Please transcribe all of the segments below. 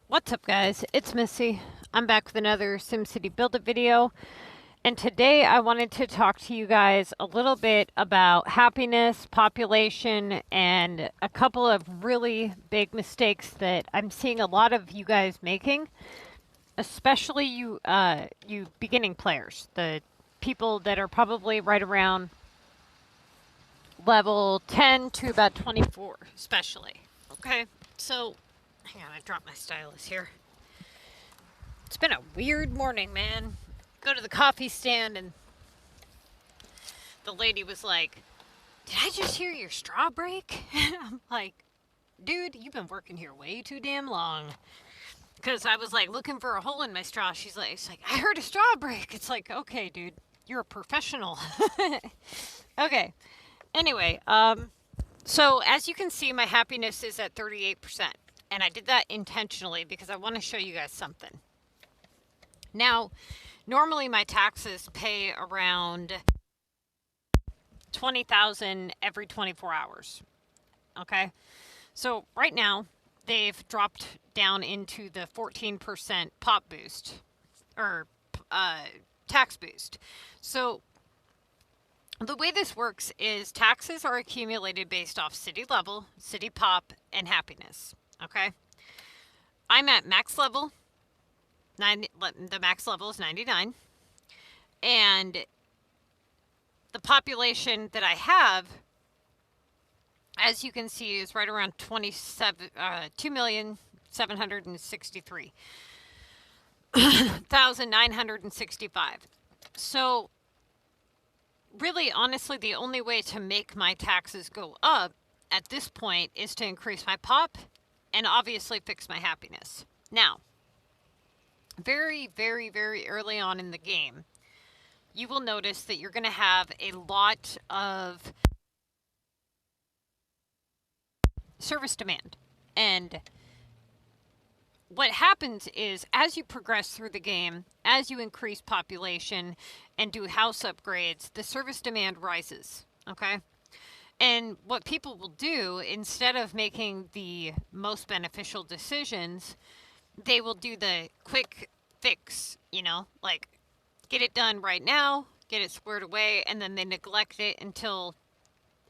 What's up, guys? It's Missy. I'm back with another SimCity Buildit video, and today I wanted to talk to you guys a little bit about happiness, population, and a couple of really big mistakes that I'm seeing a lot of you guys making, especially you beginning players, the people that are probably right around level 10 to about 24, especially. Okay, so hang on, I dropped my stylus here. It's been a weird morning, man. Go to the coffee stand and the lady was like, "Did I just hear your straw break?" I'm like, "Dude, you've been working here way too damn long." Because I was like looking for a hole in my straw. She's like, "I heard a straw break." It's like, okay, dude, you're a professional. Okay. Anyway, so as you can see, my happiness is at 38%. And I did that intentionally because I want to show you guys something. Now, normally my taxes pay around 20,000 every 24 hours. Okay? So right now they've dropped down into the 14% pop boost or tax boost. So the way this works is taxes are accumulated based off city level, city pop, and happiness. Okay? I'm at max level. The max level is 99. And the population that I have, as you can see, is right around 2,763,965. So, really, honestly, the only way to make my taxes go up at this point is to increase my pop and obviously fix my happiness. Now, very, very, very early on in the game, you will notice that you're going to have a lot of service demand. And what happens is, as you progress through the game, as you increase population and do house upgrades, the service demand rises. Okay? And what people will do, instead of making the most beneficial decisions, they will do the quick fix, like get it done right now, get it squared away, and then they neglect it until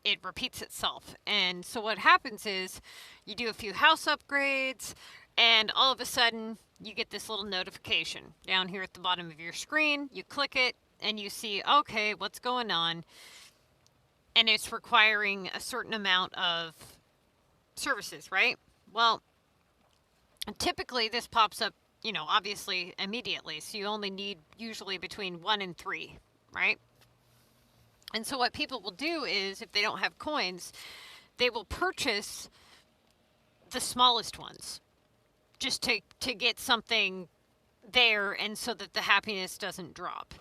it repeats itself. And so what happens is you do a few house upgrades, and all of a sudden you get this little notification down here at the bottom of your screen. You click it, and you see, okay, what's going on? And it's requiring a certain amount of services, right? Well, typically this pops up, obviously immediately. So you only need usually between 1 and 3, right? And so what people will do is, if they don't have coins, they will purchase the smallest ones just to get something there, and so that the happiness doesn't drop.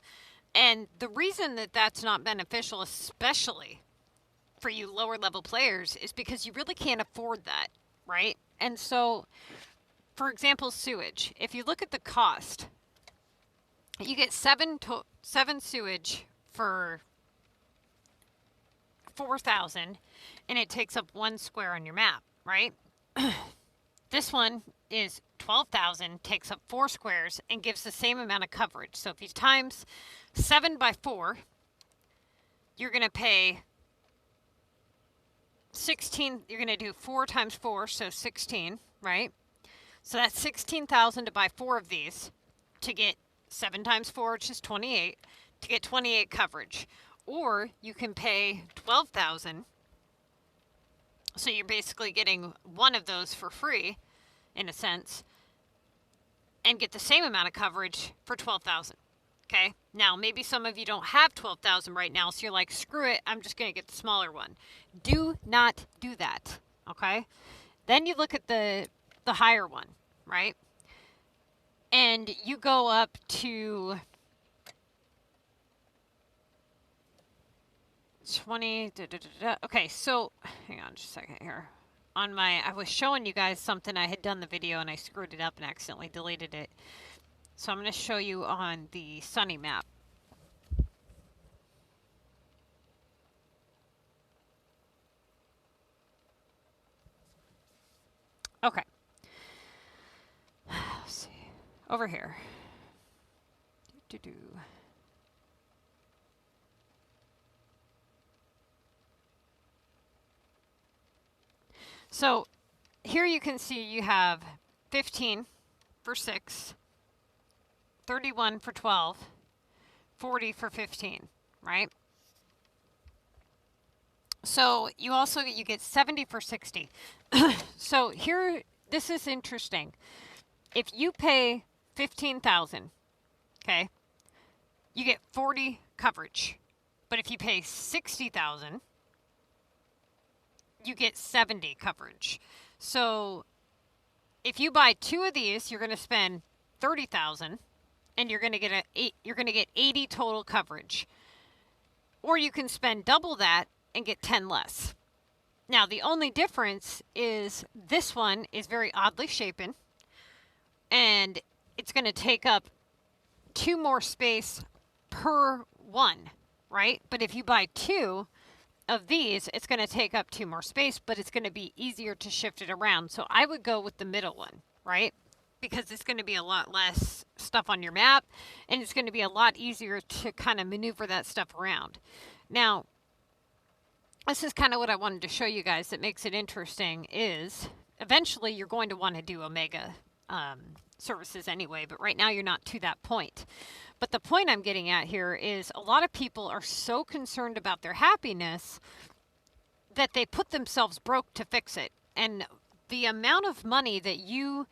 And the reason that that's not beneficial, especially for you lower level players, is because you really can't afford that, right? And so, for example, sewage. If you look at the cost, you get seven sewage for 4,000, and it takes up 1 square on your map, right? This one is 12,000, takes up 4 squares, and gives the same amount of coverage. So if you times 7 by 4, you're going to pay 16. You're going to do 4 times 4, so 16, right? So that's 16,000 to buy 4 of these to get 7 times 4, which is 28, to get 28 coverage. Or you can pay 12,000. So you're basically getting one of those for free, in a sense, and get the same amount of coverage for 12,000. Okay? Now, maybe some of you don't have 12,000 right now, so you're like, screw it, I'm just going to get the smaller one. Do not do that. Okay? Then you look at the higher one, right? And you go up to 20. Okay, so hang on just a second here. I was showing you guys something. I had done the video and I screwed it up and accidentally deleted it. So I'm going to show you on the Sunny map. Okay. over here. So here you can see you have 15 for 6, 31 for 12, 40 for 15, right? So you also you get 70 for 60. So here, this is interesting. If you pay 15,000, okay, you get 40 coverage. But if you pay 60,000, you get 70 coverage. So if you buy 2 of these, you're going to spend 30,000 and you're going to get you're going to get 80 total coverage. Or you can spend double that and get 10 less. Now, the only difference is this one is very oddly shapen and it's going to take up 2 more space per one, right? But if you buy 2 of these, it's going to take up 2 more space, but it's going to be easier to shift it around. So I would go with the middle one, right? Because it's going to be a lot less stuff on your map and it's going to be a lot easier to kind of maneuver that stuff around. Now, this is kind of what I wanted to show you guys that makes it interesting is eventually you're going to want to do Omega services anyway, but right now you're not to that point. But the point I'm getting at here is a lot of people are so concerned about their happiness that they put themselves broke to fix it. And the amount of money that you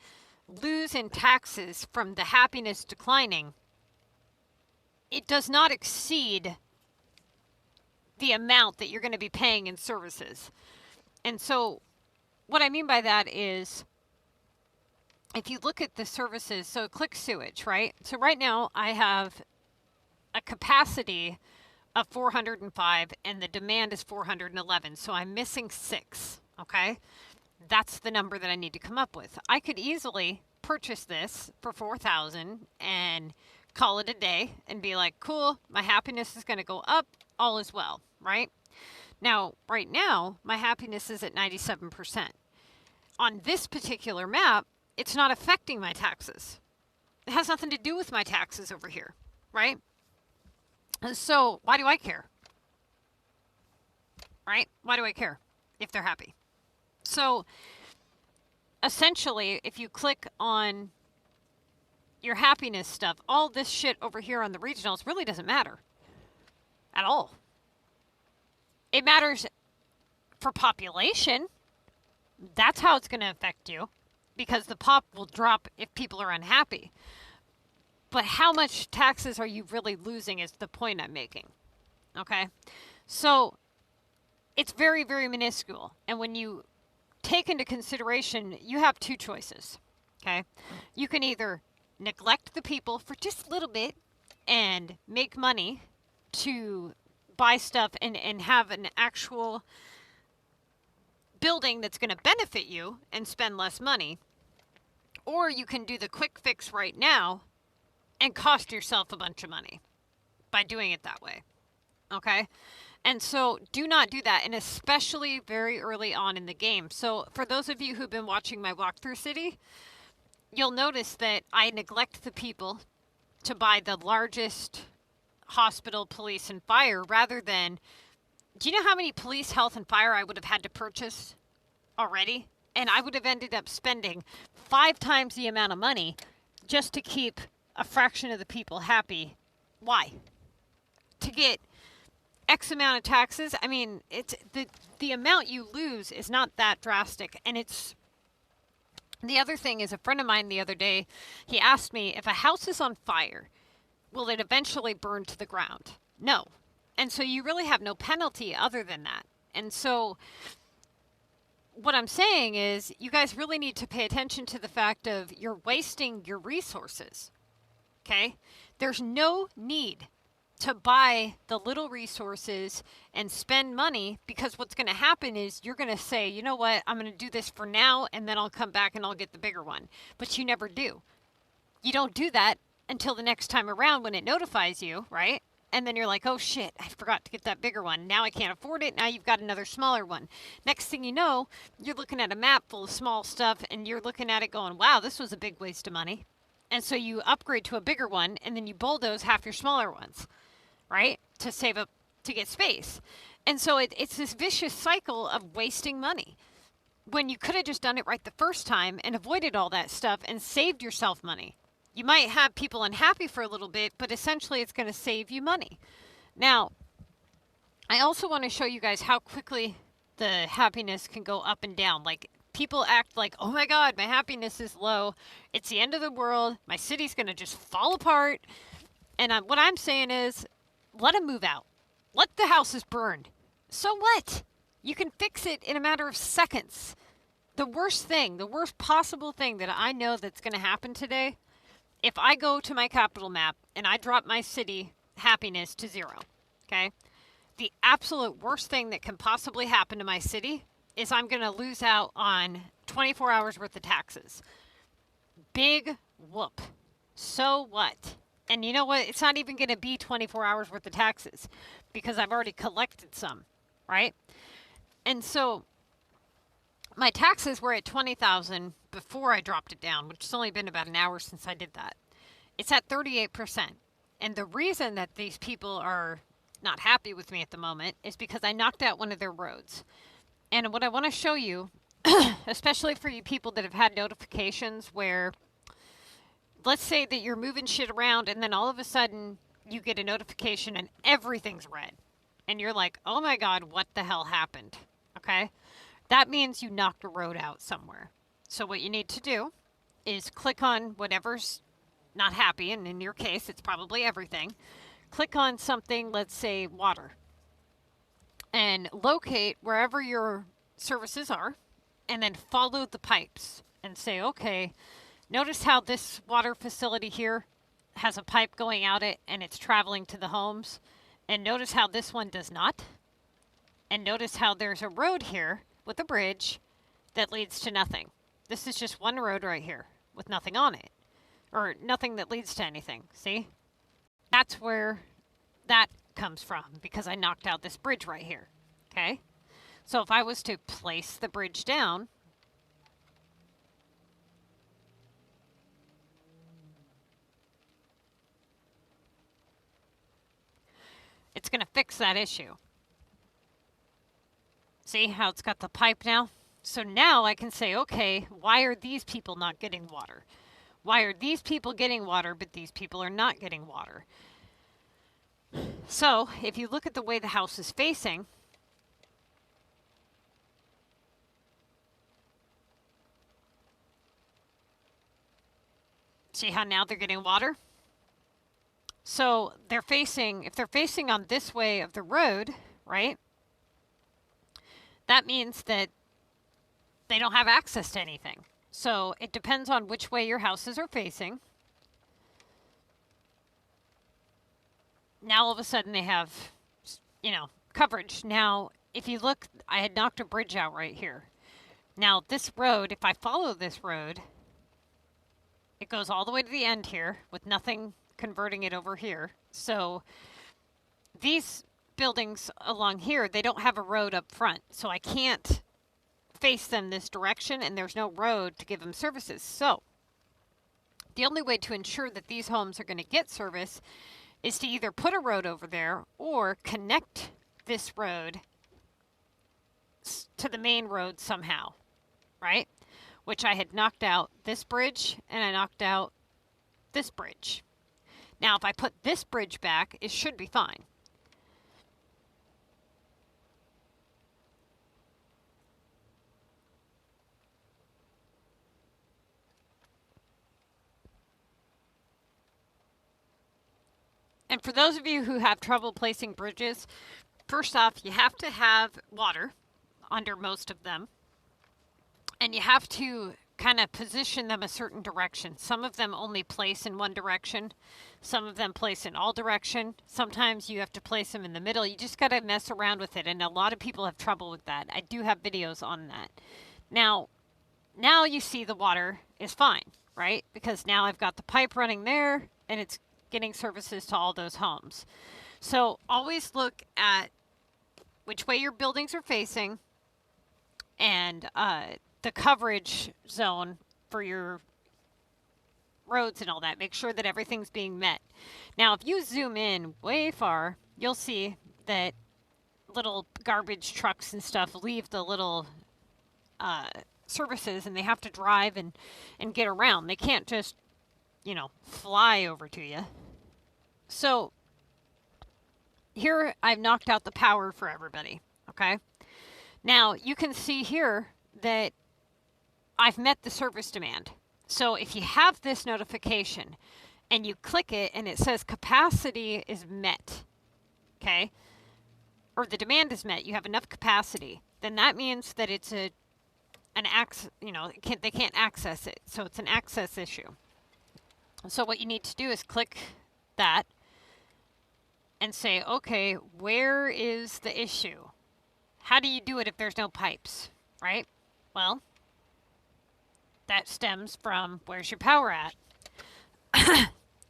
lose in taxes from the happiness declining, it does not exceed the amount that you're going to be paying in services. And so what I mean by that is if you look at the services, so click sewage, right? So right now I have a capacity of 405 and the demand is 411. So I'm missing 6, okay? That's the number that I need to come up with. I could easily purchase this for 4,000 and call it a day and be like, cool, my happiness is going to go up, all is well, right? Now, right now, my happiness is at 97%. On this particular map, it's not affecting my taxes. It has nothing to do with my taxes over here, right? And so why do I care? Right? Why do I care if they're happy? So essentially, if you click on your happiness stuff, all this shit over here on the regionals really doesn't matter at all. It matters for population. That's how it's going to affect you because the pop will drop if people are unhappy. But how much taxes are you really losing is the point I'm making. Okay? So it's very, very minuscule. And when you take into consideration, you have 2 choices. Okay? You can either neglect the people for just a little bit and make money to buy stuff and have an actual building that's going to benefit you and spend less money. Or you can do the quick fix right now and cost yourself a bunch of money by doing it that way. Okay? And so do not do that, and especially very early on in the game. So for those of you who've been watching my walkthrough city, you'll notice that I neglect the people to buy the largest hospital, police, and fire rather than... Do you know how many police, health, and fire I would have had to purchase already? And I would have ended up spending 5 times the amount of money just to keep a fraction of the people happy. Why? To get X amount of taxes. I mean, it's the amount you lose is not that drastic. And it's... The other thing is a friend of mine the other day, he asked me, if a house is on fire, will it eventually burn to the ground? No. And so you really have no penalty other than that. And so what I'm saying is you guys really need to pay attention to the fact of you're wasting your resources. Okay? There's no need to buy the little resources and spend money because what's going to happen is you're going to say, you know what, I'm going to do this for now and then I'll come back and I'll get the bigger one. But you never do. You don't do that until the next time around when it notifies you, right? And then you're like, oh shit, I forgot to get that bigger one. Now I can't afford it. Now you've got another smaller one. Next thing you know, you're looking at a map full of small stuff and you're looking at it going, wow, this was a big waste of money. And so you upgrade to a bigger one, and then you bulldoze half your smaller ones, right? To save up, to get space. And so it's this vicious cycle of wasting money when you could have just done it right the first time and avoided all that stuff and saved yourself money. You might have people unhappy for a little bit, but essentially it's going to save you money. Now, I also want to show you guys how quickly the happiness can go up and down. Like, people act like, oh my God, my happiness is low. It's the end of the world. My city's going to just fall apart. And what I'm saying is, let them move out. Let the houses burn. So what? You can fix it in a matter of seconds. The worst possible thing that I know that's going to happen today, if I go to my capital map and I drop my city happiness to 0, okay? The absolute worst thing that can possibly happen to my city is I'm going to lose out on 24 hours worth of taxes. Big whoop. So what? And you know what? It's not even going to be 24 hours worth of taxes because I've already collected some, right? And so my taxes were at $20,000 before I dropped it down, which has only been about an hour since I did that. It's at 38%. And the reason that these people are not happy with me at the moment is because I knocked out one of their roads. And what I want to show you, especially for you people that have had notifications where, let's say that you're moving shit around and then all of a sudden you get a notification and everything's red. And you're like, oh my God, what the hell happened? Okay? That means you knocked a road out somewhere. So what you need to do is click on whatever's not happy, and in your case, it's probably everything. Click on something, let's say water, and locate wherever your services are, and then follow the pipes and say, okay, notice how this water facility here has a pipe going out it and it's traveling to the homes. And notice how this one does not. And notice how there's a road here with a bridge that leads to nothing. This is just one road right here with nothing on it. Or nothing that leads to anything. See? That's where that comes from because I knocked out this bridge right here. Okay? So if I was to place the bridge down, it's going to fix that issue. See how it's got the pipe now? So now I can say, okay, why are these people not getting water? Why are these people getting water, but these people are not getting water? So if you look at the way the house is facing, see how now they're getting water? So they're facing, if they're facing on this way of the road, right? That means that they don't have access to anything. So it depends on which way your houses are facing. Now all of a sudden they have, coverage. Now, if you look, I had knocked a bridge out right here. Now this road, if I follow this road, it goes all the way to the end here with nothing converting it over here. So these buildings along here, they don't have a road up front. So I can't face them this direction and there's no road to give them services. So the only way to ensure that these homes are going to get service is to either put a road over there or connect this road to the main road somehow, right? Which I had knocked out this bridge and I knocked out this bridge. Now, if I put this bridge back, it should be fine. And for those of you who have trouble placing bridges, first off, you have to have water under most of them. And you have to kind of position them a certain direction. Some of them only place in one direction. Some of them place in all direction. Sometimes you have to place them in the middle. You just got to mess around with it. And a lot of people have trouble with that. I do have videos on that. Now you see the water is fine, right? Because now I've got the pipe running there and it's getting services to all those homes. So always look at which way your buildings are facing and the coverage zone for your roads and all that. Make sure that everything's being met. Now, if you zoom in way far, you'll see that little garbage trucks and stuff leave the little services, and they have to drive and get around. They can't just, fly over to you. So here I've knocked out the power for everybody, okay? Now you can see here that I've met the service demand. So if you have this notification and you click it and it says capacity is met, okay? Or the demand is met, you have enough capacity, then that means that it's they can't access it. So it's an access issue. So what you need to do is click that and say, okay, where is the issue? How do you do it if there's no pipes, right? Well, that stems from where's your power at?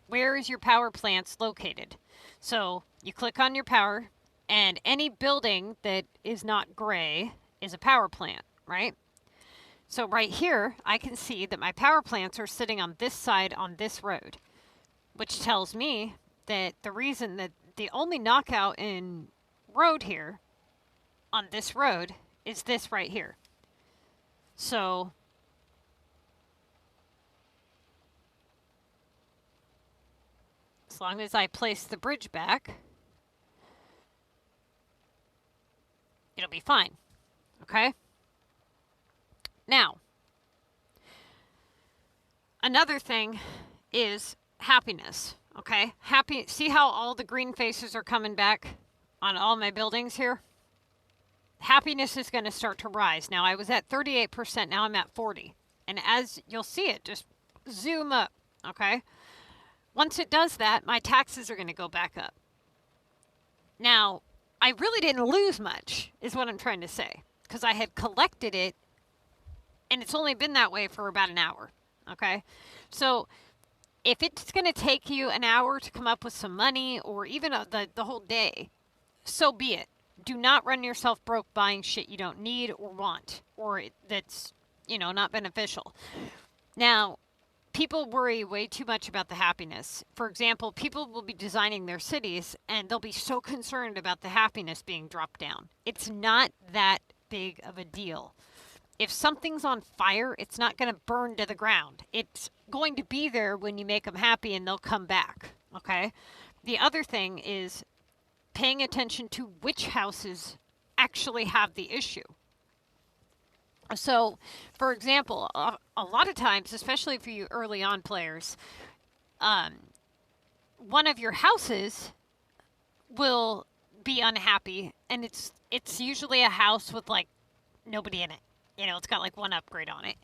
Where is your power plants located? So you click on your power, and any building that is not gray is a power plant, right? So right here, I can see that my power plants are sitting on this side on this road, which tells me that the reason that the only knockout in road here on this road is this right here. So as long as I place the bridge back, it'll be fine, okay? Now, another thing is happiness, okay? See how all the green faces are coming back on all my buildings here? Happiness is going to start to rise. Now, I was at 38%, now I'm at 40%. And as you'll see it, just zoom up, okay? Once it does that, my taxes are going to go back up. Now, I really didn't lose much, is what I'm trying to say, because I had collected it, and it's only been that way for about an hour, okay? So if it's going to take you an hour to come up with some money, or even the whole day, so be it. Do not run yourself broke buying shit you don't need or want, or that's, not beneficial. Now, people worry way too much about the happiness. For example, people will be designing their cities, and they'll be so concerned about the happiness being dropped down. It's not that big of a deal. If something's on fire, it's not going to burn to the ground. It's going to be there when you make them happy, and they'll come back, okay? The other thing is paying attention to which houses actually have the issue. So, for example, a lot of times, especially for you early on players, one of your houses will be unhappy, and it's usually a house with like nobody in it. It's got like one upgrade on it.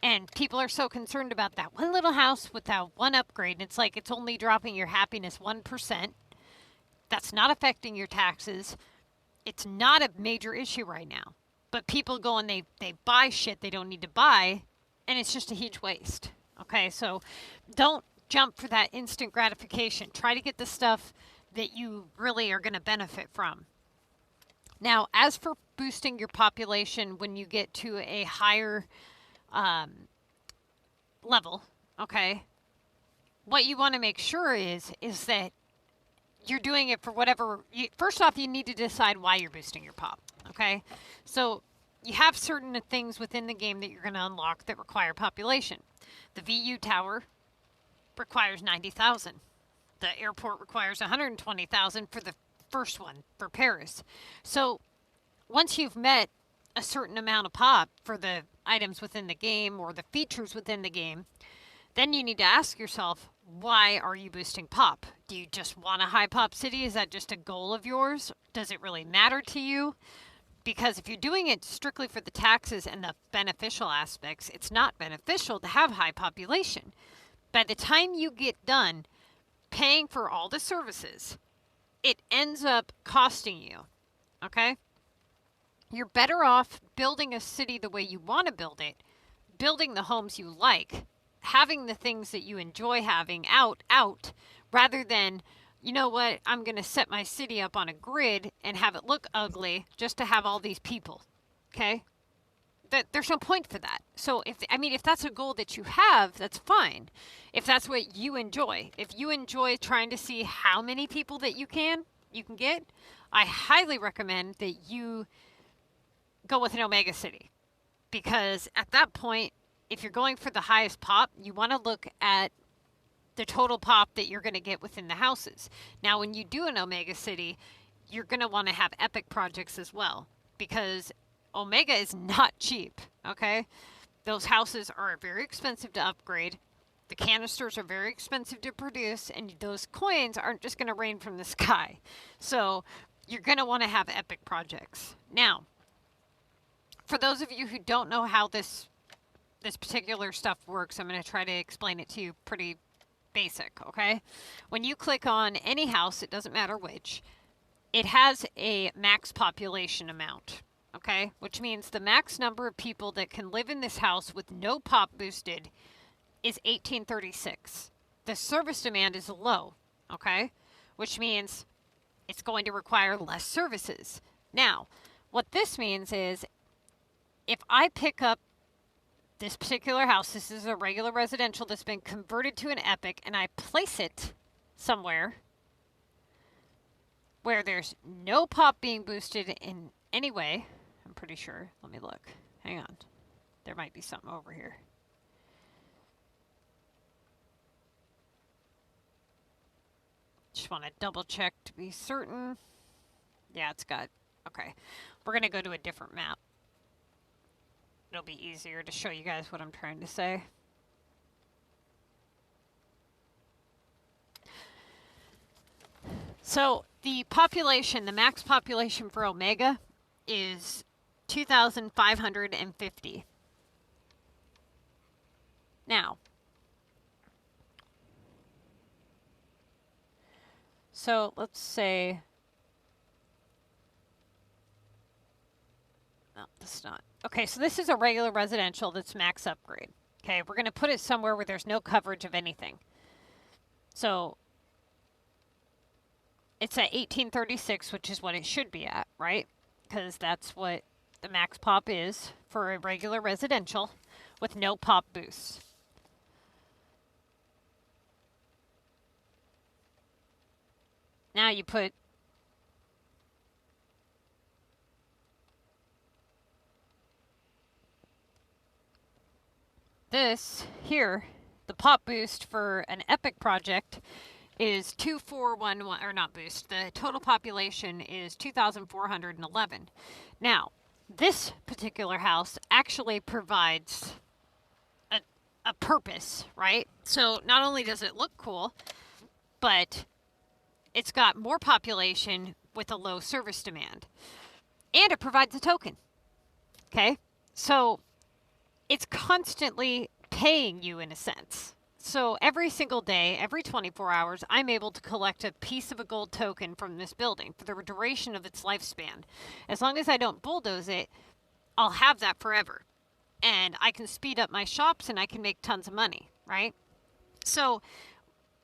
And people are so concerned about that one little house with that one upgrade. And it's like it's only dropping your happiness 1%. That's not affecting your taxes. It's not a major issue right now. But people go and they buy shit they don't need to buy, and it's just a huge waste. Okay, so don't jump for that instant gratification. Try to get the stuff that you really are going to benefit from. Now, as for boosting your population when you get to a higher level, okay, what you want to make sure is that you're doing it for whatever. First off, you need to decide why you're boosting your pop, okay? So you have certain things within the game that you're going to unlock that require population. The VU tower requires 90,000. The airport requires 120,000 for the first one for Paris. So once you've met a certain amount of pop for the items within the game or the features within the game, then you need to ask yourself, why are you boosting pop? Do you just want a high pop city? Is that just a goal of yours? Does it really matter to you? Because if you're doing it strictly for the taxes and the beneficial aspects, it's not beneficial to have high population. By the time you get done paying for all the services, it ends up costing you, okay? You're better off building a city the way you want to build it, building the homes you like, having the things that you enjoy having out, rather than, you know what, I'm going to set my city up on a grid and have it look ugly just to have all these people, okay? there's no point for that. So if that's a goal that you have, that's fine. If that's what you enjoy, if you enjoy trying to see how many people that you can get, I highly recommend that you go with an Omega City, because at that point, if you're going for the highest pop, you want to look at the total pop that you're going to get within the houses. Now, when you do an Omega City, you're going to want to have epic projects as well, because Omega is not cheap, okay? Those houses are very expensive to upgrade. The canisters are very expensive to produce, and those coins aren't just going to rain from the sky. So you're going to want to have epic projects. Now, for those of you who don't know how this particular stuff works, I'm going to try to explain it to you pretty basic, okay? When you click on any house, it doesn't matter which, it has a max population amount, okay? Which means the max number of people that can live in this house with no pop boosted is 1836. The service demand is low, okay? Which means it's going to require less services. Now, what this means is if I pick up this particular house, this is a regular residential that's been converted to an epic, and I place it somewhere where there's no pop being boosted in any way, I'm pretty sure. Let me look. Hang on. There might be something over here. Just want to double check to be certain. Yeah, it's got... Okay. We're going to go to a different map. It'll be easier to show you guys what I'm trying to say. So the population, the max population for Omega is 2,550. Now, so let's say, no, this is not. Okay, so this is a regular residential that's max upgrade. Okay, we're going to put it somewhere where there's no coverage of anything. So it's at 1836, which is what it should be at, right? Because that's what the max pop is for a regular residential with no pop boosts. Now you put this here, the pop boost for an epic project is 2411, or not boost, the total population is 2,411. Now, this particular house actually provides a purpose, right? So not only does it look cool, but it's got more population with a low service demand. And it provides a token. Okay? So it's constantly paying you in a sense. So every single day, every 24 hours, I'm able to collect a piece of a gold token from this building for the duration of its lifespan. As long as I don't bulldoze it, I'll have that forever. And I can speed up my shops and I can make tons of money, right? So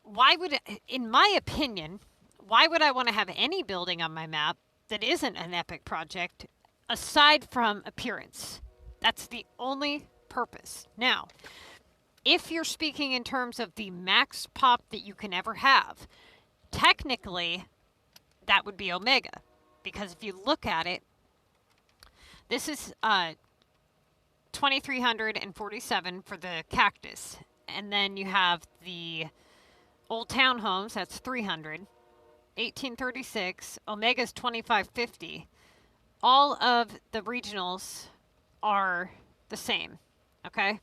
why would, in my opinion, why would I want to have any building on my map that isn't an epic project aside from appearance? That's the only purpose. Now, if you're speaking in terms of the max pop that you can ever have, technically that would be Omega. Because if you look at it, this is 2,347 for the cactus. And then you have the old townhomes, that's 300. 1836, Omega's 2550. All of the regionals are the same, okay?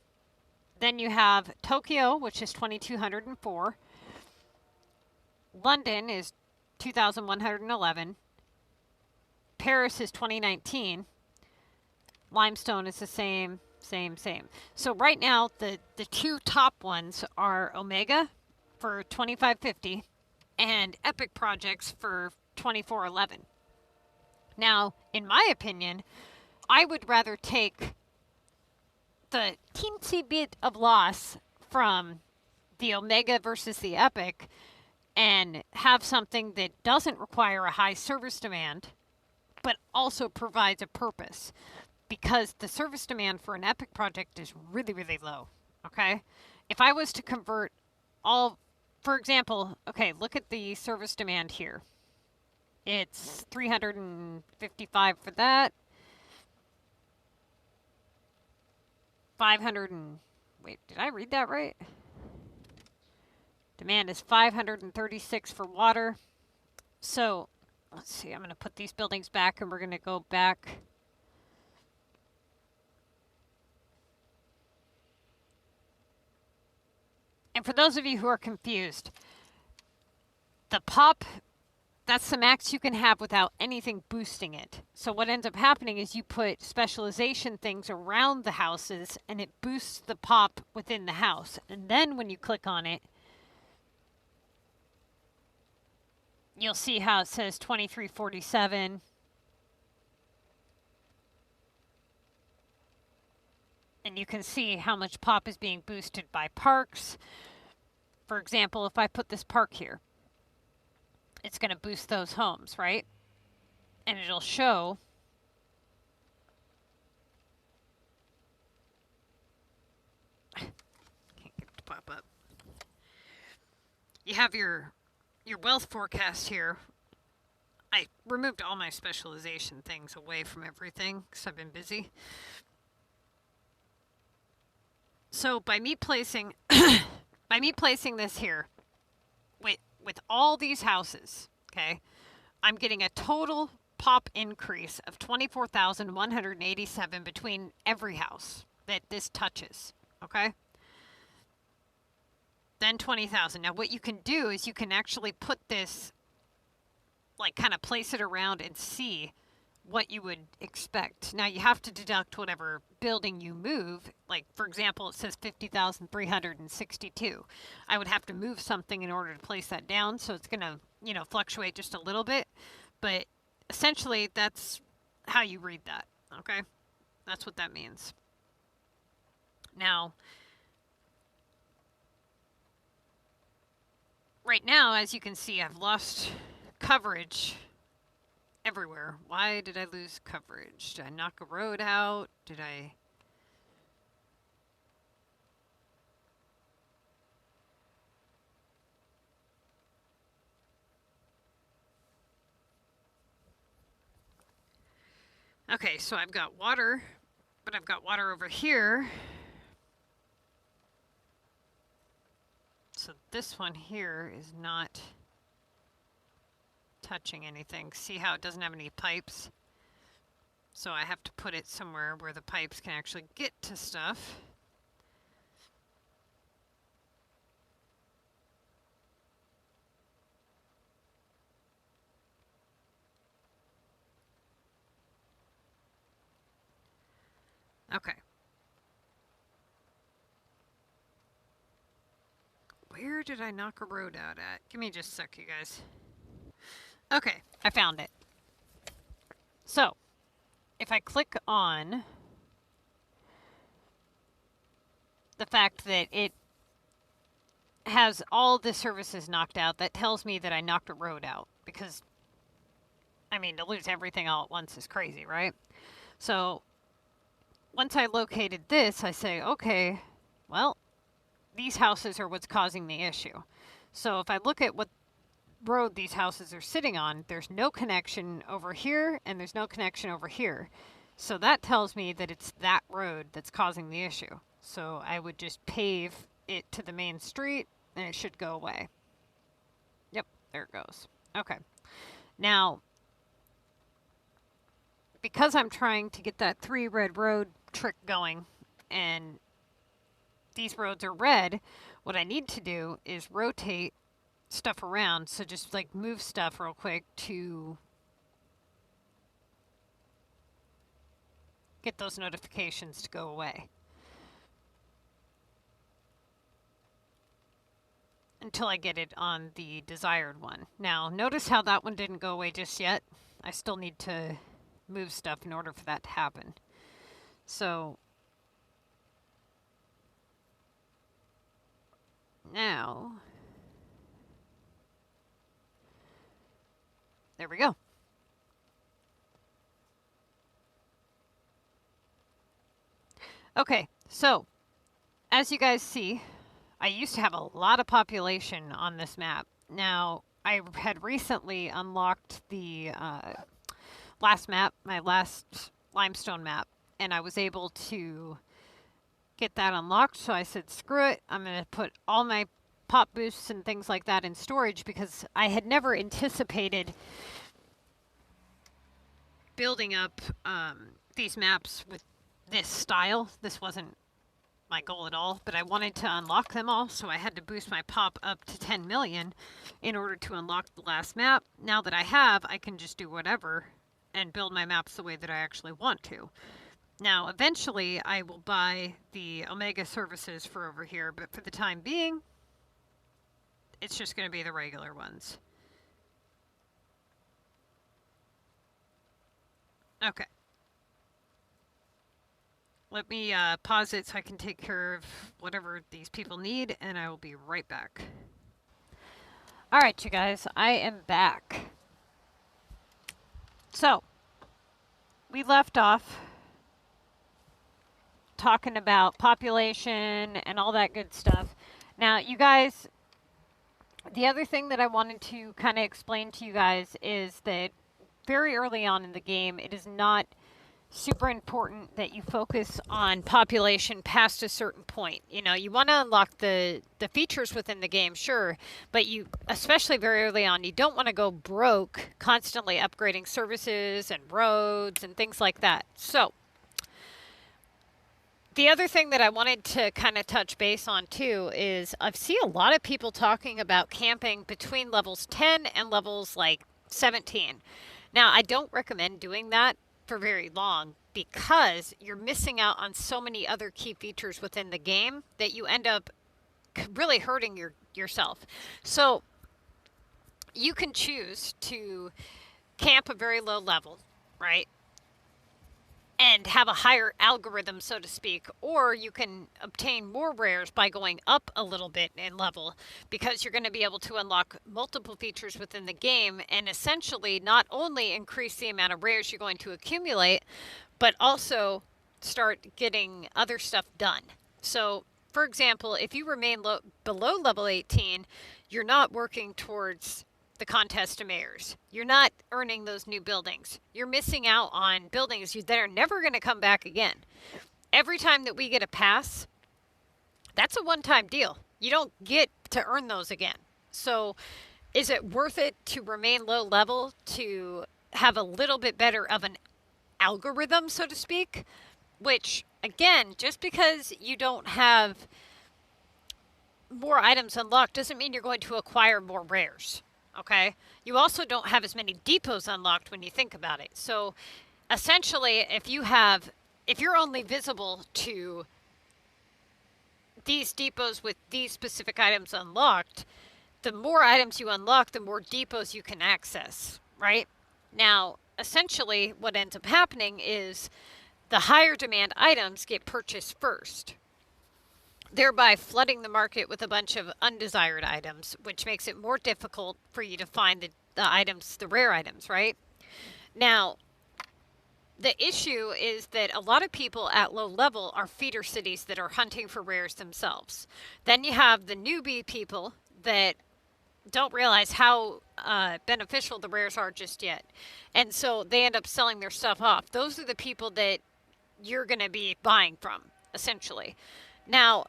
Then you have Tokyo, which is 2,204. London is 2,111. Paris is 2019. Limestone is the same. So right now, the two top ones are Omega for 2,550 and Epic Projects for 2,411. Now, in my opinion, I would rather take the teensy bit of loss from the Omega versus the Epic and have something that doesn't require a high service demand, but also provides a purpose. because the service demand for an Epic project is really, really low. Okay? If I was to convert all, for example, okay, look at the service demand here. It's 355 for that. 500 and, wait, did I read that right? Demand is 536 for water. So, let's see, I'm going to put these buildings back and we're going to go back. And for those of you who are confused, the pop, that's the max you can have without anything boosting it. So what ends up happening is you put specialization things around the houses and it boosts the pop within the house. And then when you click on it, you'll see how it says 2347. And you can see how much pop is being boosted by parks. For example, if I put this park here, it's going to boost those homes, right? And it'll show can't get it to pop up. You have your wealth forecast here. I removed all my specialization things away from everything because I've been busy. So by me placing this here with all these houses, okay, I'm getting a total pop increase of 24,187 between every house that this touches, okay? Then 20,000. Now what you can do is you can actually put this, like kind of place it around and see what you would expect. Now you have to deduct whatever building you move. Like for example, it says 50,362. I would have to move something in order to place that down, so it's going to, fluctuate just a little bit, but essentially that's how you read that, okay? That's what that means. Now, right now, as you can see, I've lost coverage everywhere. Why did I lose coverage? Did I knock a road out? Did I... Okay, so I've got water, but I've got water over here. So this one here is not touching anything. See how it doesn't have any pipes? So I have to put it somewhere where the pipes can actually get to stuff. Okay. Where did I knock a road out at? Give me just a sec, you guys. Okay, I found it. So, if I click on the fact that it has all the services knocked out, that tells me that I knocked a road out. Because, I mean, to lose everything all at once is crazy, right? So, once I located this, I say, okay, well, these houses are what's causing the issue. So if I look at what road these houses are sitting on, there's no connection over here and there's no connection over here. So that tells me that it's that road that's causing the issue. So I would just pave it to the main street and it should go away. Yep, there it goes. Okay. Now, because I'm trying to get that 3 red road trick going and these roads are red, what I need to do is rotate stuff around. So just like move stuff real quick to get those notifications to go away. Until I get it on the desired one. Now, notice how that one didn't go away just yet. I still need to move stuff in order for that to happen. So now, there we go. Okay, so as you guys see, I used to have a lot of population on this map. Now, I had recently unlocked the last map, my last limestone map, and I was able to get that unlocked. So I said, screw it, I'm going to put all my pop boosts and things like that in storage because I had never anticipated building up these maps with this style. This wasn't my goal at all, but I wanted to unlock them all, so I had to boost my pop up to 10 million in order to unlock the last map. Now that I have, I can just do whatever and build my maps the way that I actually want to. Now, eventually, I will buy the Omega services for over here, but for the time being, it's just going to be the regular ones. Okay. Let me pause it so I can take care of whatever these people need, and I will be right back. Alright, you guys, I am back. So, we left off talking about population and all that good stuff. Now, you guys, the other thing that I wanted to kind of explain to you guys is that very early on in the game, it is not super important that you focus on population past a certain point. You know, you want to unlock the features within the game, sure, but you, especially very early on, you don't want to go broke constantly upgrading services and roads and things like that. So, the other thing that I wanted to kind of touch base on too is I've seen a lot of people talking about camping between levels 10 and levels like 17. Now, I don't recommend doing that for very long because you're missing out on so many other key features within the game that you end up really hurting yourself. So you can choose to camp a very low level, right? And have a higher algorithm, so to speak, or you can obtain more rares by going up a little bit in level because you're going to be able to unlock multiple features within the game and essentially not only increase the amount of rares you're going to accumulate, but also start getting other stuff done. So, for example, if you remain below level 18, you're not working towards the contest to mayors. You're not earning those new buildings. You're missing out on buildings that are never going to come back again. Every time that we get a pass, that's a one-time deal. You don't get to earn those again. So is it worth it to remain low level to have a little bit better of an algorithm, so to speak? Which, again, just because you don't have more items unlocked doesn't mean you're going to acquire more rares. Okay, you also don't have as many depots unlocked when you think about it. So essentially, if you're only visible to these depots with these specific items unlocked, the more items you unlock, the more depots you can access, right? Now, essentially, what ends up happening is the higher demand items get purchased first, thereby flooding the market with a bunch of undesired items, which makes it more difficult for you to find the items, the rare items, right? Now, the issue is that a lot of people at low level are feeder cities that are hunting for rares themselves. Then you have the newbie people that don't realize how beneficial the rares are just yet. And so they end up selling their stuff off. Those are the people that you're going to be buying from, essentially. Now,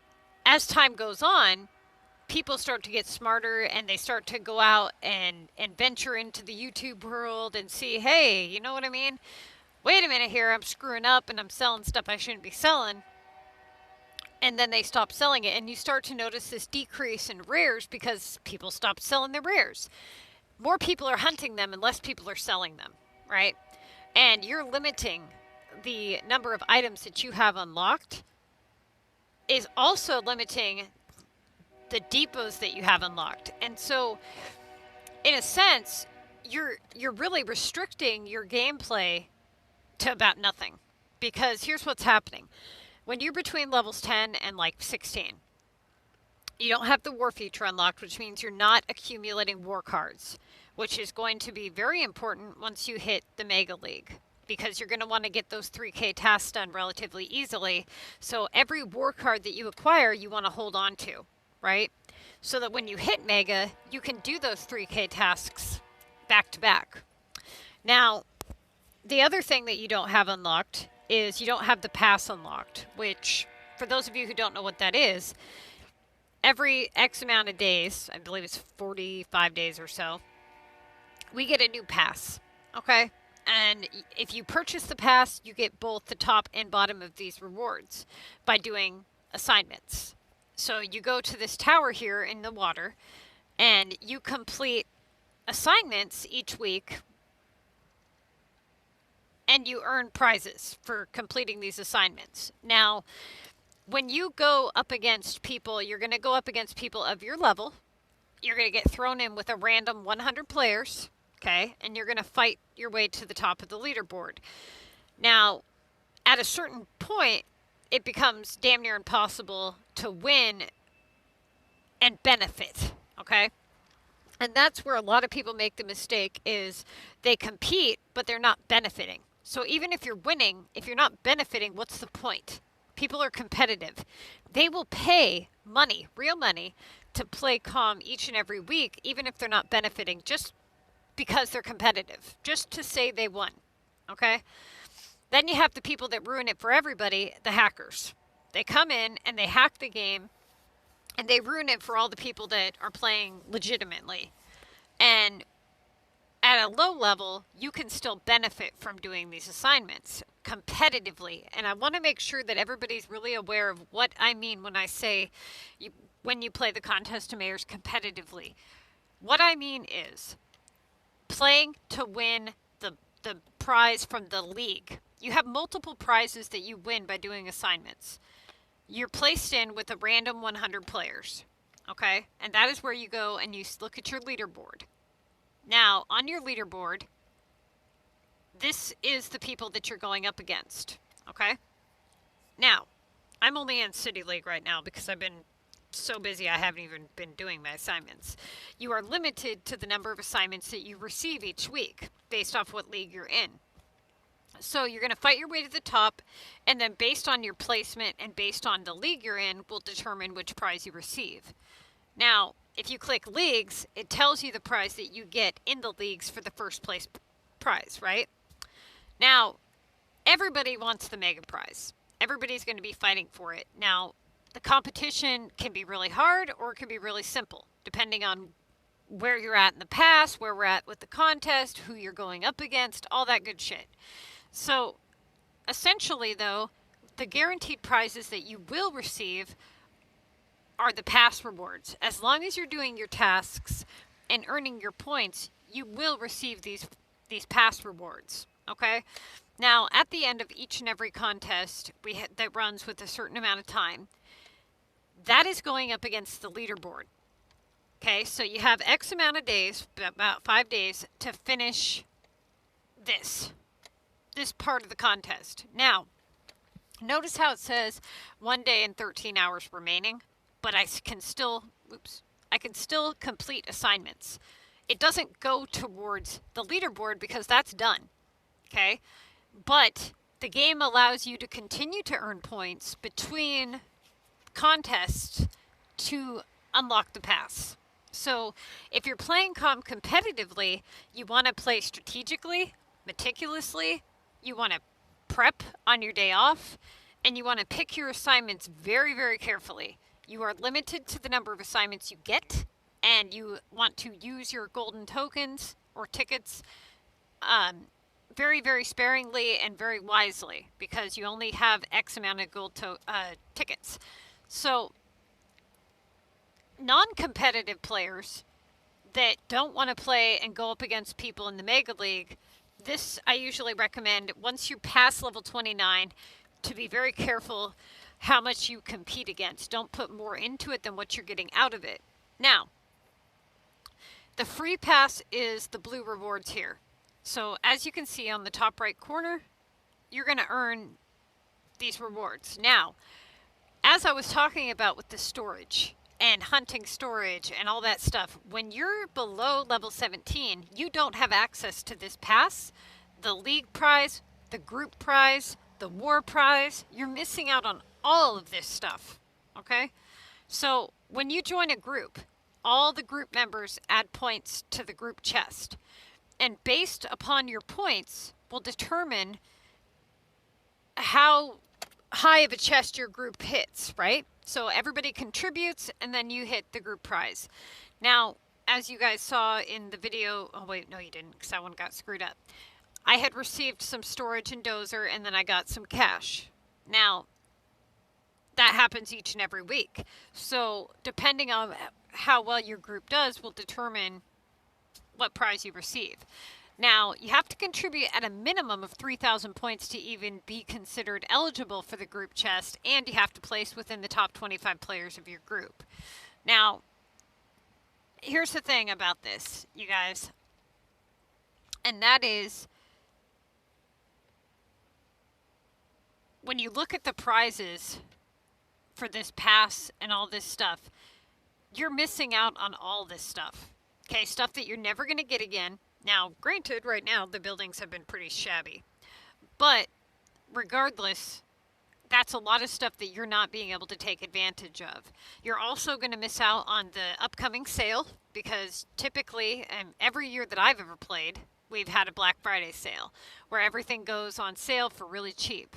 as time goes on, people start to get smarter and they start to go out and venture into the YouTube world and see, hey, you know what I mean? Wait a minute here, I'm screwing up and I'm selling stuff I shouldn't be selling. And then they stop selling it and you start to notice this decrease in rares because people stop selling their rares. More people are hunting them and less people are selling them, right? And you're limiting the number of items that you have unlocked is also limiting the depots that you have unlocked. And so, in a sense, you're really restricting your gameplay to about nothing. Because here's what's happening. When you're between levels 10 and like 16, you don't have the war feature unlocked, which means you're not accumulating war cards, which is going to be very important once you hit the Mega League. because you're going to want to get those 3K tasks done relatively easily. So every war card that you acquire, you want to hold on to, right? So that when you hit Mega, you can do those 3K tasks back to back. Now, the other thing that you don't have unlocked is you don't have the pass unlocked, which, for those of you who don't know what that is, every X amount of days, I believe it's 45 days or so, we get a new pass, okay? And if you purchase the pass, you get both the top and bottom of these rewards by doing assignments. So you go to this tower here in the water, and you complete assignments each week, and you earn prizes for completing these assignments. Now, when you go up against people, you're going to go up against people of your level. You're going to get thrown in with a random 100 players, okay? And you're going to fight your way to the top of the leaderboard. Now, at a certain point, it becomes damn near impossible to win and benefit, okay? And that's where a lot of people make the mistake is they compete, but they're not benefiting. So even if you're winning, if you're not benefiting, what's the point? People are competitive. They will pay money, real money, to play calm each and every week, even if they're not benefiting, just because they're competitive, just to say they won, okay? Then you have the people that ruin it for everybody, the hackers. They come in and they hack the game, and they ruin it for all the people that are playing legitimately. And at a low level, you can still benefit from doing these assignments competitively. And I want to make sure that everybody's really aware of what I mean when I say when you play the Contest to Mayors competitively. What I mean is playing to win the prize from the league. You have multiple prizes that you win by doing assignments. You're placed in with a random 100 players, okay? And that is where you go and you look at your leaderboard. Now, on your leaderboard, this is the people that you're going up against, okay? Now, I'm only in City League right now because I've been so busy I haven't even been doing my assignments. You are limited to the number of assignments that you receive each week based off what league you're in. So you're going to fight your way to the top, and then based on your placement and based on the league you're in will determine which prize you receive. Now, if you click leagues, it tells you the prize that you get in the leagues for the first place prize, right? Now, everybody wants the mega prize. Everybody's going to be fighting for it. Now, the competition can be really hard or it can be really simple, depending on where you're at in the past, where we're at with the contest, who you're going up against, all that good shit. So, essentially, though, the guaranteed prizes that you will receive are the pass rewards. As long as you're doing your tasks and earning your points, you will receive these pass rewards, okay? Now, at the end of each and every contest that runs with a certain amount of time, that is going up against the leaderboard. Okay, so you have X amount of days, about 5 days, to finish this part of the contest. Now, notice how it says 1 day and 13 hours remaining, but I can still complete assignments. It doesn't go towards the leaderboard because that's done. Okay, but the game allows you to continue to earn points between contests to unlock the pass. So if you're playing competitively, you want to play strategically, meticulously, you want to prep on your day off, and you want to pick your assignments very, very carefully. You are limited to the number of assignments you get, and you want to use your golden tokens or tickets very, very sparingly and very wisely, because you only have X amount of gold tickets. So non-competitive players that don't want to play and go up against people in the Mega League, this I usually recommend once you pass level 29 to be very careful how much you compete against. Don't put more into it than what you're getting out of it. Now, the free pass is the blue rewards here. So as you can see on the top right corner, you're going to earn these rewards. Now, as I was talking about with the storage and hunting storage and all that stuff, when you're below level 17, you don't have access to this pass, the league prize, the group prize, the war prize. You're missing out on all of this stuff, okay? So when you join a group, all the group members add points to the group chest. And based upon your points will determine how high of a chest your group hits, right? So everybody contributes and then you hit the group prize. Now, as you guys saw in the video, oh wait, no you didn't because that one got screwed up. I had received some storage and dozer and then I got some cash. Now, that happens each and every week. So depending on how well your group does will determine what prize you receive. Now, you have to contribute at a minimum of 3,000 points to even be considered eligible for the group chest, and you have to place within the top 25 players of your group. Now, here's the thing about this, you guys, and that is, when you look at the prizes for this pass and all this stuff, you're missing out on all this stuff. Okay, stuff that you're never going to get again. Now, granted, right now, the buildings have been pretty shabby. But, regardless, that's a lot of stuff that you're not being able to take advantage of. You're also going to miss out on the upcoming sale, because typically, and every year that I've ever played, we've had a Black Friday sale, where everything goes on sale for really cheap.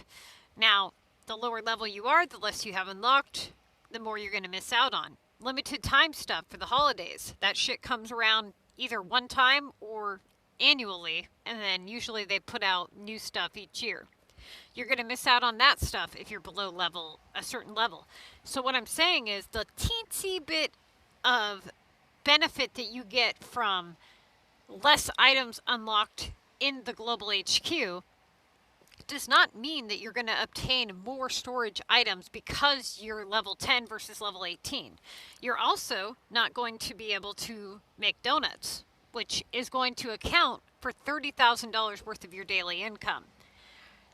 Now, the lower level you are, the less you have unlocked, the more you're going to miss out on. Limited time stuff for the holidays. That shit comes around either one time or annually, and then usually they put out new stuff each year. You're going to miss out on that stuff if you're below a certain level. So what I'm saying is the teensy bit of benefit that you get from less items unlocked in the Global HQ does not mean that you're going to obtain more storage items because you're level 10 versus level 18. You're also not going to be able to make donuts, which is going to account for $30,000 worth of your daily income.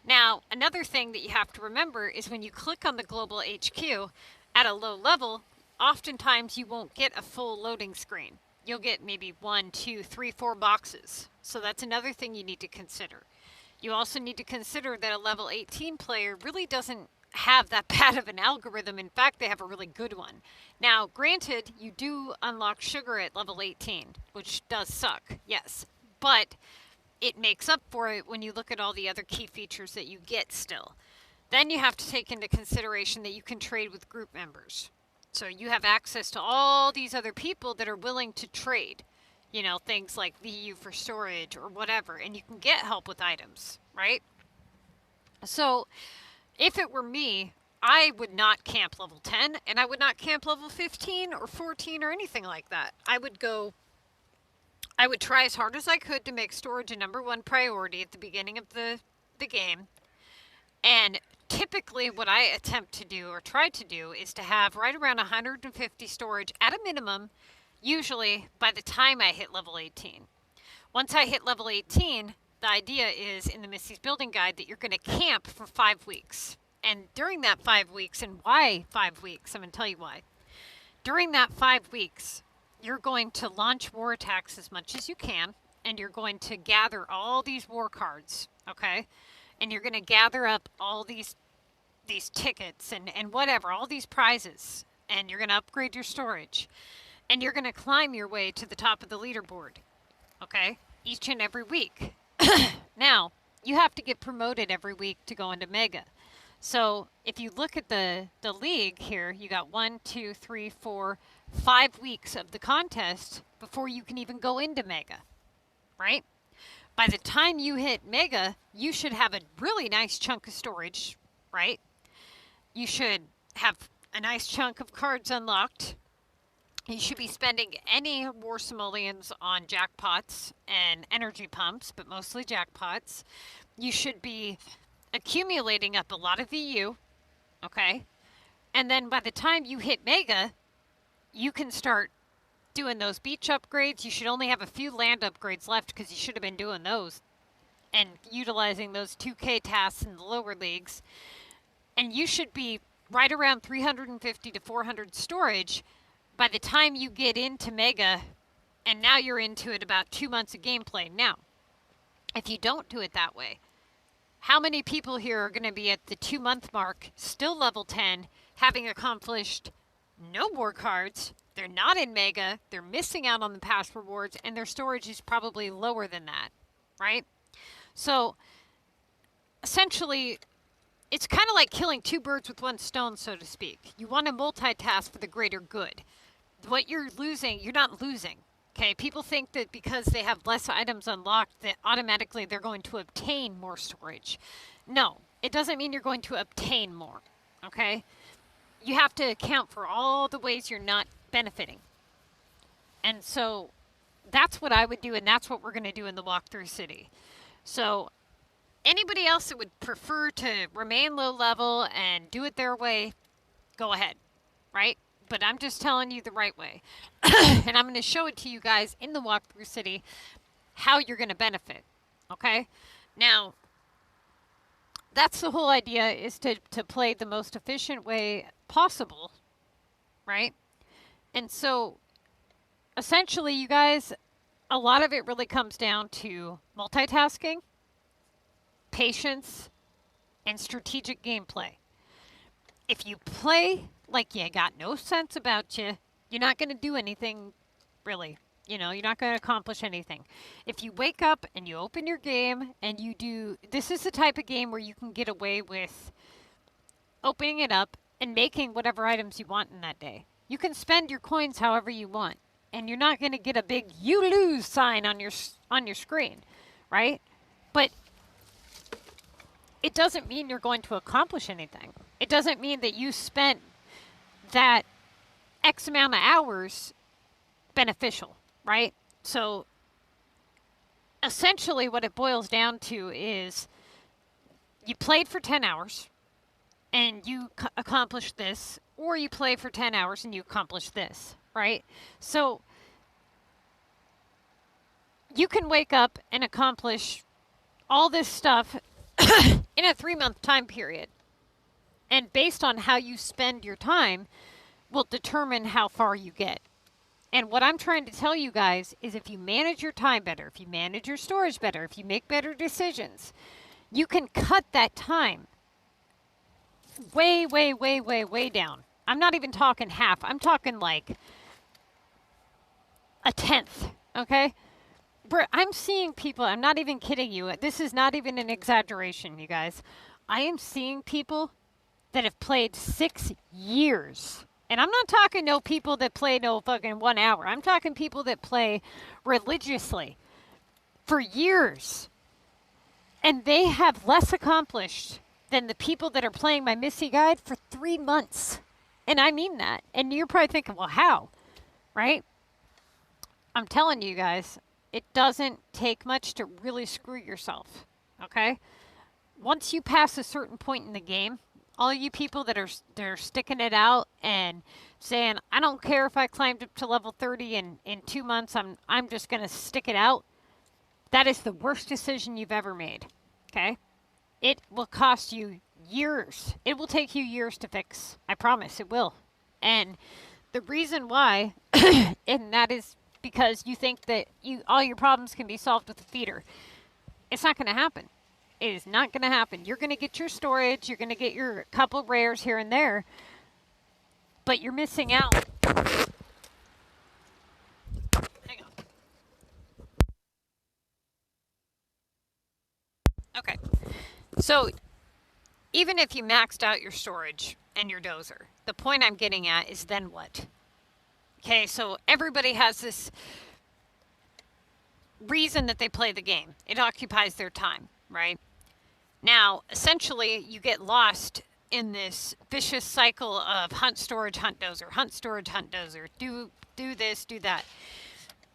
Now, another thing that you have to remember is when you click on the Global HQ at a low level, oftentimes you won't get a full loading screen. You'll get maybe 1, 2, 3, 4 boxes. So that's another thing you need to consider. You also need to consider that a level 18 player really doesn't have that bad of an algorithm. In fact, they have a really good one. Now, granted, you do unlock sugar at level 18, which does suck, yes. But it makes up for it when you look at all the other key features that you get still. Then you have to take into consideration that you can trade with group members. So you have access to all these other people that are willing to trade. You know, things like VU for storage or whatever, and you can get help with items, right? So, if it were me, I would not camp level 10, and I would not camp level 15 or 14 or anything like that. I would try as hard as I could to make storage a #1 priority at the beginning of the game, and typically what I attempt to do, or try to do, is to have right around 150 storage at a minimum, usually by the time I hit level 18. Once I hit level 18, the idea is in the Missy's Building Guide that you're going to camp for 5 weeks. And during that 5 weeks, and why 5 weeks? I'm going to tell you why. During that 5 weeks, you're going to launch war attacks as much as you can, and you're going to gather all these war cards, okay? And you're going to gather up all these tickets and whatever, all these prizes, and you're going to upgrade your storage. And you're going to climb your way to the top of the leaderboard, okay? Each and every week. Now, you have to get promoted every week to go into Mega. So, if you look at the league here, you got 1, 2, 3, 4, 5 weeks of the contest before you can even go into Mega, right? By the time you hit Mega, you should have a really nice chunk of storage, right? You should have a nice chunk of cards unlocked. You should be spending any war simoleons on jackpots and energy pumps, but mostly jackpots. You should be accumulating up a lot of VU, okay? And then by the time you hit Mega, you can start doing those beach upgrades. You should only have a few land upgrades left because you should have been doing those and utilizing those 2K tasks in the lower leagues. And you should be right around 350 to 400 storage by the time you get into Mega, and now you're into it about 2 months of gameplay. Now, if you don't do it that way, How many people here are going to be at the 2-month mark, still level 10, having accomplished no more cards? They're not in Mega, they're missing out on the past rewards, and their storage is probably lower than that, right? So, essentially, it's kind of like killing two birds with one stone, so to speak. You want to multitask for the greater good. What you're losing, you're not losing. Okay, people think that because they have less items unlocked that automatically they're going to obtain more storage. No, it doesn't mean you're going to obtain more, okay? You have to account for all the ways you're not benefiting. And so that's what I would do, and that's what we're going to do in the walkthrough city. So anybody else that would prefer to remain low level and do it their way, go ahead, right? But I'm just telling you the right way. And I'm going to show it to you guys in the walkthrough city how you're going to benefit, okay? Now, that's the whole idea, is to play the most efficient way possible, right? And so, essentially, you guys, a lot of it really comes down to multitasking, patience, and strategic gameplay. If you play like you got no sense about you, you're not going to do anything, really. You know, you're not going to accomplish anything. If you wake up and you open your game and you do, this is the type of game where you can get away with opening it up and making whatever items you want in that day. You can spend your coins however you want, and you're not going to get a big "you lose" sign on your screen, right? But it doesn't mean you're going to accomplish anything. It doesn't mean that you spent that X amount of hours beneficial, right? So essentially what it boils down to is you played for 10 hours and you accomplished this, or you play for 10 hours and you accomplish this, right? So you can wake up and accomplish all this stuff in a 3-month time period. And based on how you spend your time will determine how far you get. And what I'm trying to tell you guys is, if you manage your time better, if you manage your storage better, if you make better decisions, you can cut that time way, way, way, way, way down. I'm not even talking half. I'm talking like a tenth, okay? I'm seeing people, I'm not even kidding you. This is not even an exaggeration, you guys. I am seeing people that have played 6 years. And I'm not talking no people that play no fucking 1 hour. I'm talking people that play religiously for years. And they have less accomplished than the people that are playing my Missy Guide for 3 months. And I mean that. And you're probably thinking, well, how? Right? I'm telling you guys, it doesn't take much to really screw yourself. Okay? Once you pass a certain point in the game, all you people that are sticking it out and saying, I don't care if I climbed up to level 30 in 2 months, I'm just going to stick it out. That is the worst decision you've ever made. Okay? It will cost you years. It will take you years to fix. I promise it will. And the reason why, and that is because you think that all your problems can be solved with a feeder. It's not going to happen. It is not going to happen. You're going to get your storage. You're going to get your couple rares here and there. But you're missing out. Hang on. Okay. So, even if you maxed out your storage and your dozer, the point I'm getting at is, then what? Okay, so everybody has this reason that they play the game. It occupies their time, right? Now, essentially, you get lost in this vicious cycle of hunt, storage, hunt, dozer, hunt, storage, hunt, dozer, do this, do that.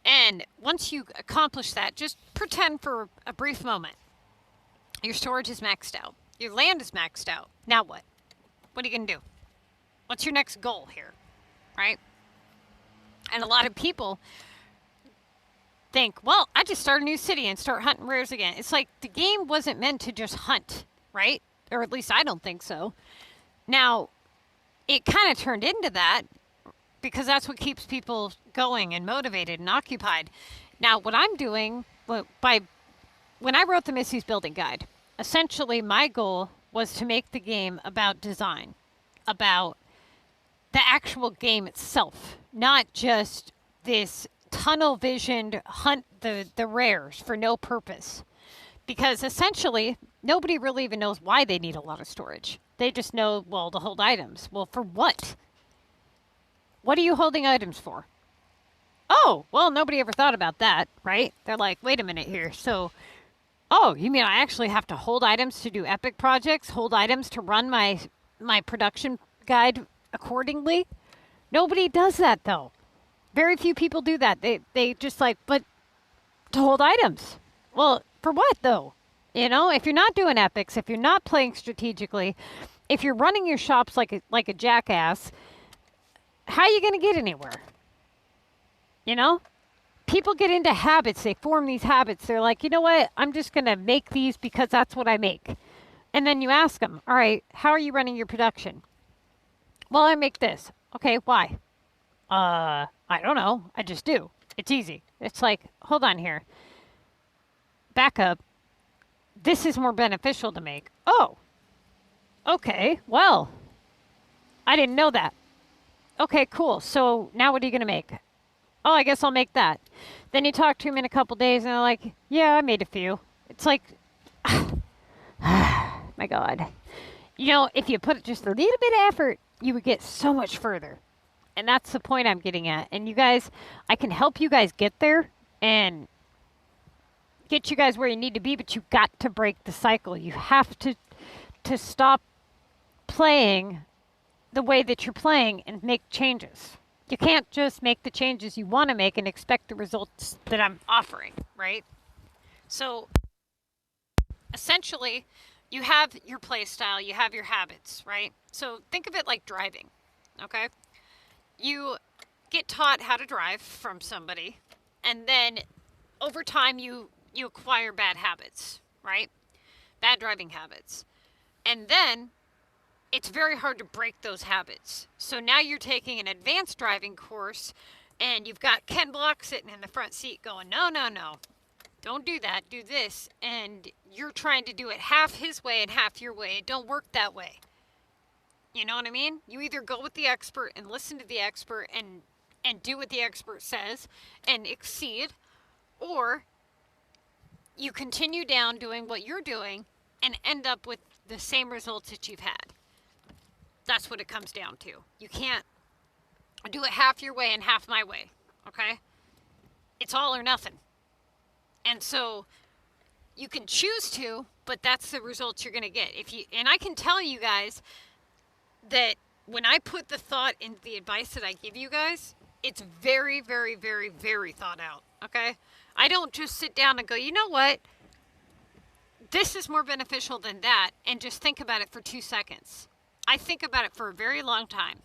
And once you accomplish that, just pretend for a brief moment. Your storage is maxed out. Your land is maxed out. Now what? What are you going to do? What's your next goal here, right? And a lot of people think, well, I just start a new city and start hunting rares again. It's like the game wasn't meant to just hunt, right? Or at least I don't think so. Now, it kind of turned into that because that's what keeps people going and motivated and occupied. Now, what I'm doing, when I wrote the Missy's Building Guide, essentially my goal was to make the game about design, about the actual game itself, not just this tunnel visioned hunt the rares for no purpose. Because essentially, nobody really even knows why they need a lot of storage. They just know, well, to hold items. Well, for what? What are you holding items for? Oh, well, nobody ever thought about that, right? They're like, wait a minute here. So, oh, you mean I actually have to hold items to do epic projects? Hold items to run my production guide accordingly? Nobody does that, though. Very few people do that. They just like, but to hold items. Well, for what, though? You know, if you're not doing epics, if you're not playing strategically, if you're running your shops like a jackass, how are you going to get anywhere? You know? People get into habits. They form these habits. They're like, you know what? I'm just going to make these because that's what I make. And then you ask them, all right, how are you running your production? Well, I make this. Okay, why? I don't know. I just do. It's easy. It's like, hold on here. Back up. This is more beneficial to make. Oh. Okay, well. I didn't know that. Okay, cool. So now what are you going to make? Oh, I guess I'll make that. Then you talk to them in a couple days and they're like, yeah, I made a few. It's like, my God. You know, if you put just a little bit of effort, you would get so much further. And that's the point I'm getting at. And you guys, I can help you guys get there and get you guys where you need to be, but you got to break the cycle. You have to stop playing the way that you're playing and make changes. You can't just make the changes you want to make and expect the results that I'm offering, right? So essentially, you have your play style, you have your habits, right? So think of it like driving, okay? You get taught how to drive from somebody, and then over time you acquire bad habits, right? Bad driving habits. And then it's very hard to break those habits. So now you're taking an advanced driving course and you've got Ken Block sitting in the front seat going, no, no, no, don't do that, do this. And you're trying to do it half his way and half your way. It don't work that way. You know what I mean? You either go with the expert and listen to the expert and do what the expert says and exceed, or you continue down doing what you're doing and end up with the same results that you've had. That's what it comes down to. You can't do it half your way and half my way, okay? It's all or nothing. And so you can choose to, but that's the results you're going to get. And I can tell you guys that when I put the thought into the advice that I give you guys, it's very, very, very, very thought out, okay? I don't just sit down and go, you know what? This is more beneficial than that, and just think about it for 2 seconds. I think about it for a very long time,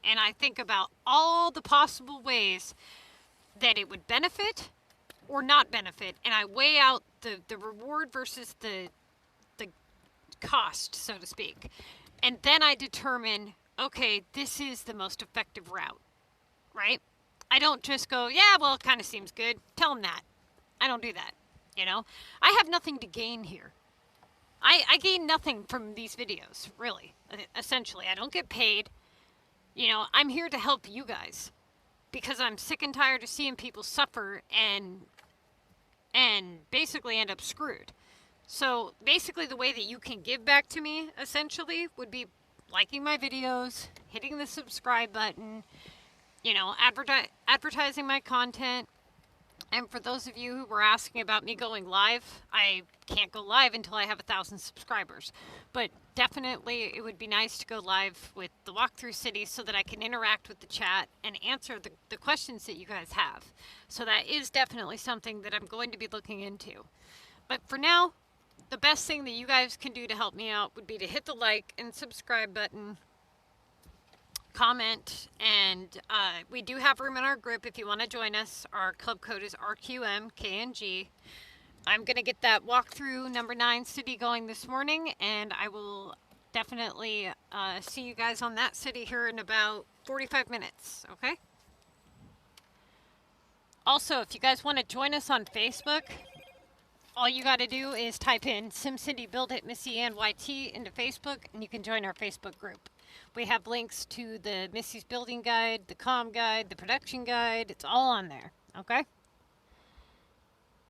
and I think about all the possible ways that it would benefit or not benefit, and I weigh out the reward versus the cost, so to speak. And then I determine, okay, this is the most effective route, right? I don't just go, yeah, well, it kind of seems good. Tell them that. I don't do that, you know? I have nothing to gain here. I gain nothing from these videos, really, essentially. I don't get paid. You know, I'm here to help you guys because I'm sick and tired of seeing people suffer and basically end up screwed. So basically the way that you can give back to me, essentially, would be liking my videos, hitting the subscribe button, you know, advertising my content. And for those of you who were asking about me going live, I can't go live until I have 1,000 subscribers. But definitely it would be nice to go live with the walkthrough city so that I can interact with the chat and answer the questions that you guys have. So that is definitely something that I'm going to be looking into. But for now, the best thing that you guys can do to help me out would be to hit the like and subscribe button, comment, and we do have room in our group if you want to join us. Our club code is RQMKNG. I'm going to get that walkthrough number 9 city going this morning, and I will definitely see you guys on that city here in about 45 minutes, okay? Also, if you guys want to join us on Facebook, All you got to do is type in SimCity Buildit MissyAnne into Facebook, and you can join our Facebook group. We have links to the Missy's Building Guide, the comm guide, the production guide. It's all on there. Okay?